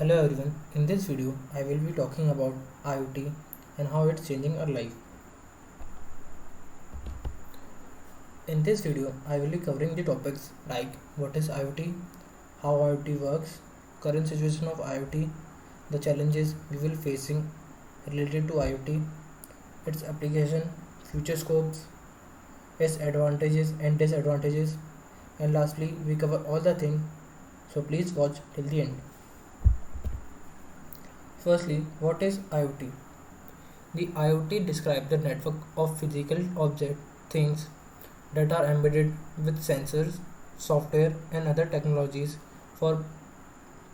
Hello everyone, in this video I will be talking about IoT and how it's changing our life. In this video I will be covering the topics like what is IoT, how IoT works, current situation of IoT, the challenges we will facing related to IoT, its application, future scopes, its advantages and disadvantages, and lastly we cover all the things, so please watch till the end. Firstly, what is IoT? The IoT describes the network of physical object things that are embedded with sensors, software and other technologies for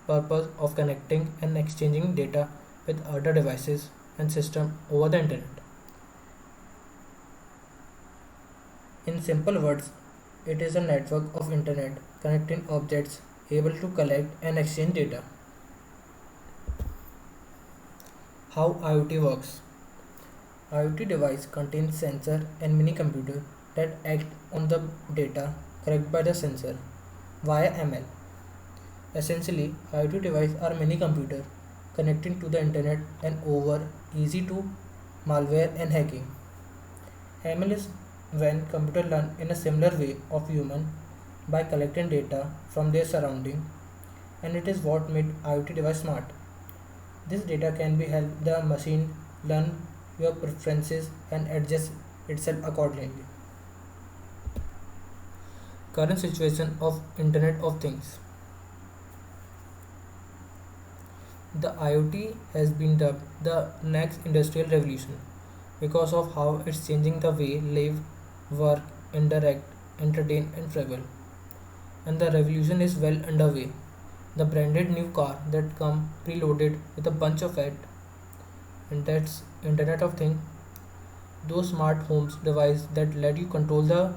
purpose of connecting and exchanging data with other devices and systems over the internet. In simple words, it is a network of internet connecting objects able to collect and exchange data. How IoT works. IoT device contains sensor and mini computer that act on the data collected by the sensor via ML. Essentially, IoT devices are mini computer connecting to the internet and over easy to malware and hacking. ML is when computer learn in a similar way of human by collecting data from their surrounding, and it is what made IoT device smart. This data can be help the machine learn your preferences and adjust itself accordingly. Current situation of Internet of Things. The IoT has been dubbed the next industrial revolution because of how it's changing the way live, work, interact, entertain and travel. And the revolution is well underway. The branded new car that come preloaded with a bunch of ads, and that's Internet of Things. Those smart homes device that let you control the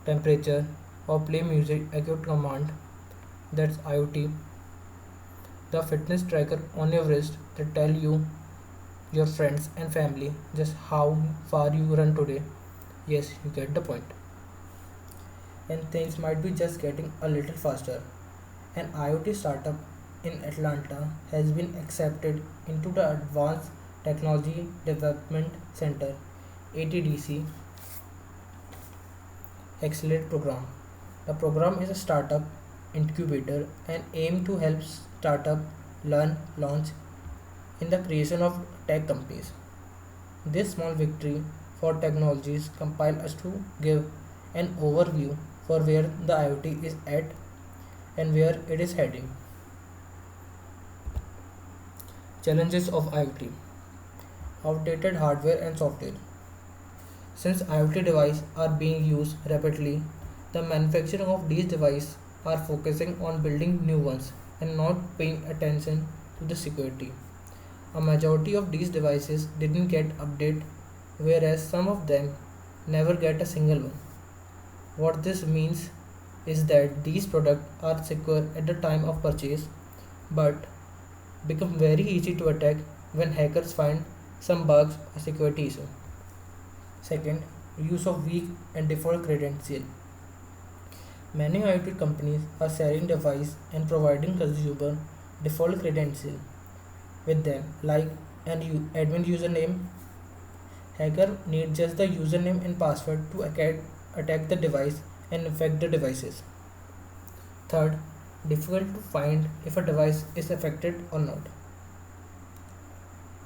temperature or play music at your command, that's IoT. The fitness tracker on your wrist that tell you your friends and family just how far you run today. Yes, you get the point. And things might be just getting a little faster. An IoT startup in Atlanta has been accepted into the Advanced Technology Development Center ATDC Accelerate program. The program is a startup incubator and aim to help startup learn, launch in the creation of tech companies. This small victory for technologies compile us to give an overview for where the IoT is at and where it is heading. Challenges of IoT. Outdated hardware and software. Since IoT devices are being used rapidly, the manufacturing of these devices are focusing on building new ones and not paying attention to the security. A majority of these devices didn't get updated, whereas some of them never get a single one. What this means is that these products are secure at the time of purchase but become very easy to attack when hackers find some bugs or security issue. Second, use of weak and default credential. Many IoT companies are selling device and providing consumer default credential with them like an admin username. Hacker need just the username and password to attack the device and infect the devices. Third, difficult to find if a device is affected or not.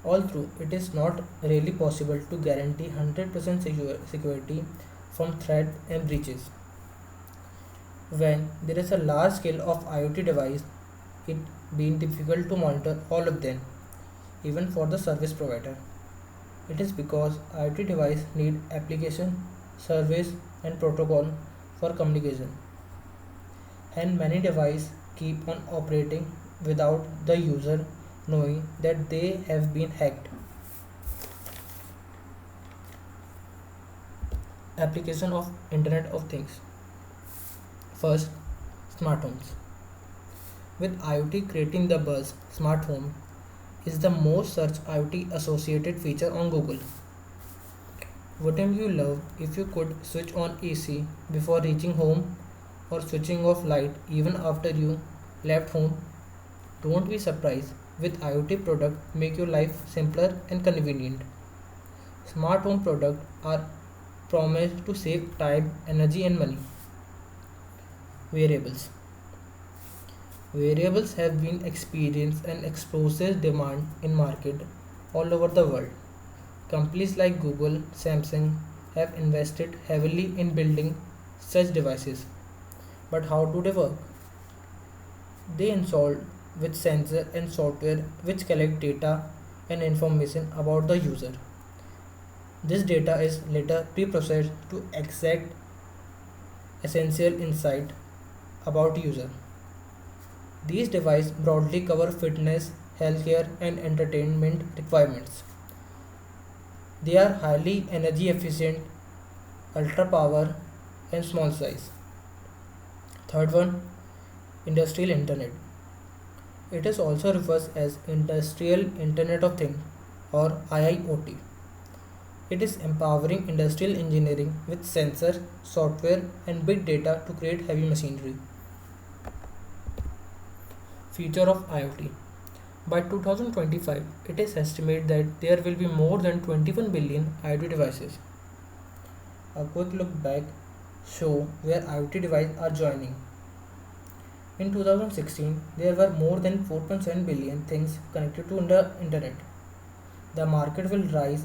Although it is not really possible to guarantee 100% security from threat and breaches. When there is a large scale of IoT device, it being difficult to monitor all of them, even for the service provider. It is because IoT device need application, service and protocol for communication. And many devices keep on operating without the user knowing that they have been hacked. Application of Internet of Things. First, smart homes. With IoT creating the buzz, smart home is the most searched IoT associated feature on Google. Wouldn't you love if you could switch on AC before reaching home or switching off light even after you left home? Don't be surprised with IoT products make your life simpler and convenient. Smart home products are promised to save time, energy, and money. Variables. Variables have been experienced an explosive demand in market all over the world. Companies like Google, Samsung have invested heavily in building such devices. But how do they work? They installed with sensor and software which collect data and information about the user. This data is later pre-processed to extract essential insight about user. These devices broadly cover fitness, healthcare, and entertainment requirements. They are highly energy efficient, ultra power, and small size. Third one, industrial internet. It is also referred as industrial internet of things or IIoT. It is empowering industrial engineering with sensor, software, and big data to create heavy machinery. Future of IoT. By 2025, it is estimated that there will be more than 21 billion IoT devices. A quick look back show where IoT devices are joining. In 2016, there were more than 4.7 billion things connected to the internet. The market will rise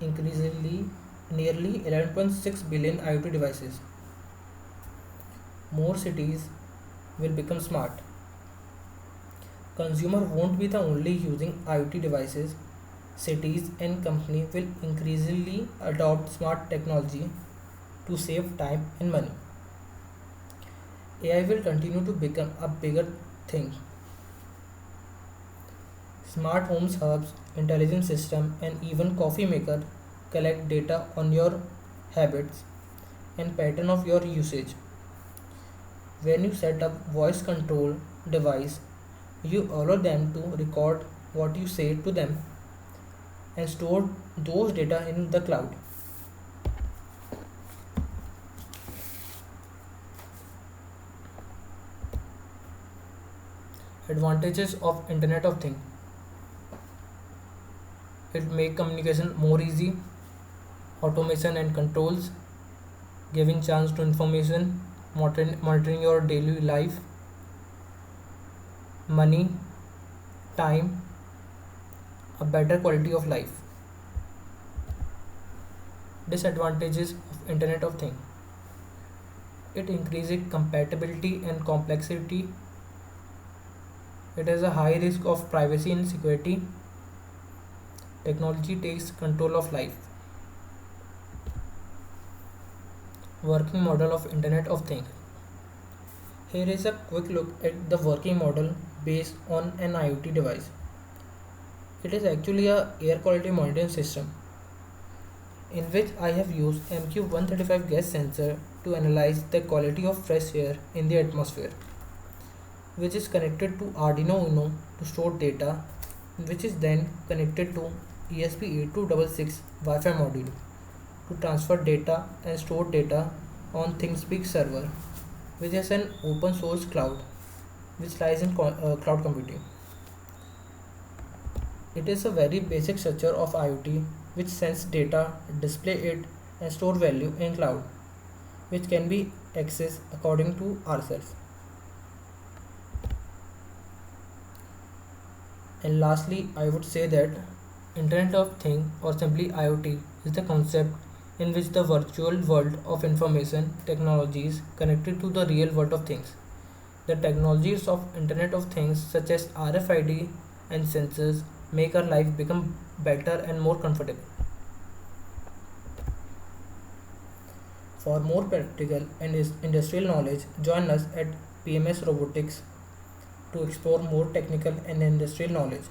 increasingly nearly 11.6 billion IoT devices. More cities will become smart. Consumer won't be the only using IoT devices. Cities and companies will increasingly adopt smart technology to save time and money. AI will continue to become a bigger thing. Smart homes hubs, intelligent system, and even coffee maker collect data on your habits and pattern of your usage. When you set up voice control device, you allow them to record what you say to them and store those data in the cloud. Advantages of Internet of Things. It make communication more easy, automation and controls, giving chance to information, monitoring your daily life, money, time, a better quality of life. Disadvantages of Internet of Things. It increases compatibility and complexity. It has a high risk of privacy and security. Technology takes control of life. Working model of Internet of Things. Here is a quick look at the working model based on an IoT device. It is actually a air quality monitoring system in which I have used MQ135 gas sensor to analyze the quality of fresh air in the atmosphere, which is connected to Arduino Uno to store data, which is then connected to ESP8266 Wi-Fi module to transfer data and store data on ThingSpeak server, which is an open source cloud which lies in cloud computing. It is a very basic structure of IoT which sends data, display it, and store value in cloud, which can be accessed according to ourselves. And lastly, I would say that Internet of Things or simply IoT is the concept in which the virtual world of information technologies connected to the real world of things. The technologies of Internet of Things such as RFID and sensors make our life become better and more comfortable. For more practical and industrial knowledge, join us at PMS Robotics to explore more technical and industrial knowledge.